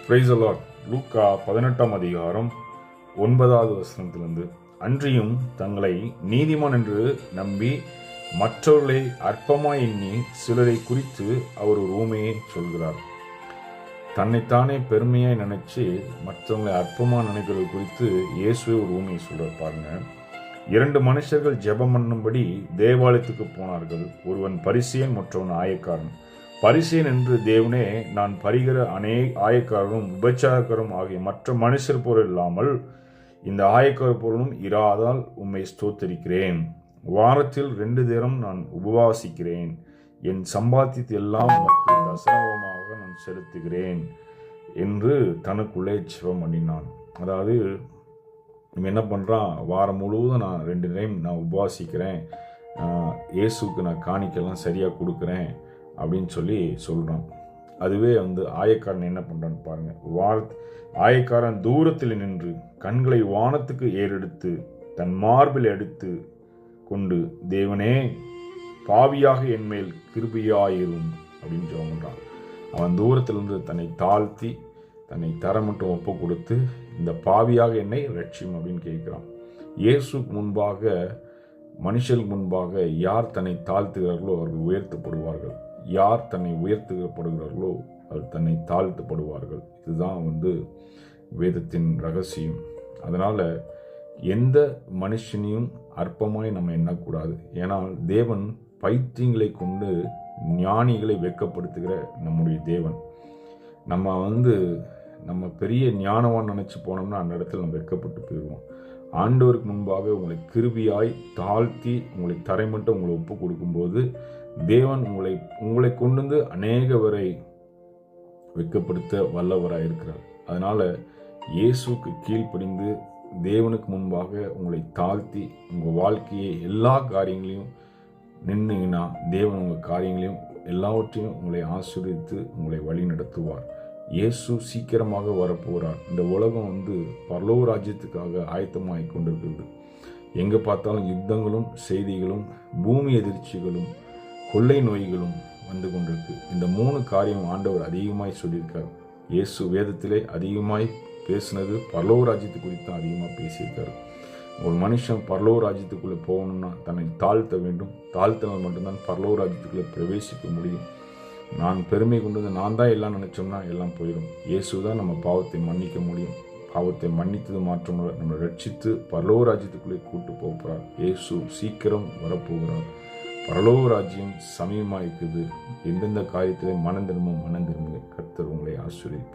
Praise the Lord. லூக்கா 18ஆம் அதிகாரம் 9வது வசனத்திலிருந்து, அன்றியும் தங்களை நீதிமான் என்று நம்பி மற்றவர்களை அற்பமாய் எண்ணி சிலரை குறித்து அவர் ஒரு ஊமையை சொல்கிறார். தன்னைத்தானே பெருமையாய் நினைச்சு மற்றவங்களை அற்பமாக நினைக்கிறது குறித்து இயேசுவே ஒரு ஊமையை சொல்றார். பாருங்க, 2 மனுஷர்கள் ஜெபம் பண்ணும்படி தேவாலயத்துக்கு போனார்கள். ஒருவன் பரிசேயன், மற்றவன் ஆயக்காரன். பரிசேயன் என்று, தேவனே, நான் பரிகிற ஆயக்காரரும் விபச்சாரக்காரரும் ஆகிய மற்ற மனுஷர் போல இல்லாமல் இந்த ஆயக்கார போலும் இராதால் உம்மை ஸ்தோத்தரிக்கிறேன். வாரத்தில் 2 தினம் நான் உபவாசிக்கிறேன். என் சம்பாத்தியத்தை எல்லாம் உமக்கு தசமமாக நான் செலுத்துகிறேன் என்று தனக்குள்ளே ஜெபம் பண்ணினான். அதாவது இவன் என்ன பண்ணுறான், வாரம் முழுவதும் நான் 2 டைம் நான் உபவாசிக்கிறேன், இயேசுக்கு நான் காணிக்கெல்லாம் சரியாக கொடுக்குறேன் அப்படின்னு சொல்லி சொல்கிறான். அதுவே ஆயக்காரன் என்ன பண்ணுறான்னு பாருங்கள். ஆயக்காரன் தூரத்தில் நின்று கண்களை வானத்துக்கு ஏறெடுத்து தன் மார்பில் எடுத்து கொண்டு, தேவனே, பாவியாக என்மேல் கிருபையாயிரும் அப்படின்னு சொல்கிறான். அவன் தூரத்திலிருந்து தன்னை தாழ்த்தி தன்னை தர மட்டும் ஒப்பு கொடுத்து, இந்த பாவியாக என்னை ரட்சியும் அப்படின்னு கேட்குறான். இயேசுக்கு முன்பாக, மனுஷருக்கு முன்பாக யார் தன்னை தாழ்த்துகிறார்களோ அவர்கள் உயர்த்தப்படுவார்கள். யார் தன்னை உயர்த்தப்படுகிறார்களோ அவர் தன்னை தாழ்த்தப்படுவார்கள். இதுதான் வேதத்தின் ரகசியம். அதனால் எந்த மனுஷனையும் அற்பமாய் நம்ம எண்ணக்கூடாது. ஏன்னால் தேவன் பைத்தியங்களை கொண்டு ஞானிகளை வெட்கப்படுத்துகிற நம்முடைய தேவன். நம்ம பெரிய ஞானவான் நினச்சி போனோம்னா அந்த இடத்துல நம்ம வெட்கப்பட்டு போயிடுவோம். ஆண்டவருக்கு முன்பாக உங்களை கிருபியாய் தாழ்த்தி உங்களை தரைமட்டம் உங்களை ஒப்பு கொடுக்கும்போது தேவன் உங்களை கொண்டு அநேகவரை வெட்கப்படுத்த வல்லவராக இருக்கிறார். அதனால் இயேசுக்கு கீழ்ப்படிந்து தேவனுக்கு முன்பாக உங்களை தாழ்த்தி உங்கள் வாழ்க்கையை எல்லா காரியங்களையும் நின்னீங்கன்னா தேவன் உங்கள் காரியங்களையும் எல்லாவற்றையும் உங்களை ஆசீர்வதித்து உங்களை வழி நடத்துவார். இயேசு சீக்கிரமாக வரப்போகிறார். இந்த உலகம் பரலோக ராஜ்யத்துக்காக ஆயத்தமாகி கொண்டிருக்கிறது. எங்கே பார்த்தாலும் யுத்தங்களும் செய்திகளும் பூமி எதிர்ச்சிகளும் கொள்ளை நோய்களும் வந்து கொண்டிருக்கு. இந்த 3 காரியம் ஆண்டவர் அதிகமாய் சொல்லியிருக்கார். இயேசு வேதத்திலே அதிகமாய் பேசினது பரலோக ராஜ்யத்து குறித்து தான் அதிகமாக பேசியிருக்காரு. ஒரு மனுஷன் பரலோக ராஜ்யத்துக்குள்ளே போகணும்னா தன்னை தாழ்த்த வேண்டும். தாழ்த்தினால் மட்டும்தான் பரலோக ராஜ்யத்துக்குள்ளே பிரவேசிக்க முடியும். நான் பெருமை கொண்டு நான் தான் எல்லாம் நினச்சோம்னா எல்லாம் போயிடும். இயேசு தான் நம்ம பாவத்தை மன்னிக்க முடியும். பாவத்தை மன்னித்தது மாற்றமல்ல, நம்மளை ரட்சித்து பரலோக ராஜ்யத்துக்குள்ளே கூட்டு போகிறார். இயேசு சீக்கிரம் வரப்போகிறார். பரலோக ராஜ்யம் சமீபமாக இருக்குது. எந்தெந்த காரியத்திலே மனம் திரும்புங்க. கர்த்தர் உங்களை ஆசீர்வதிப்பார்.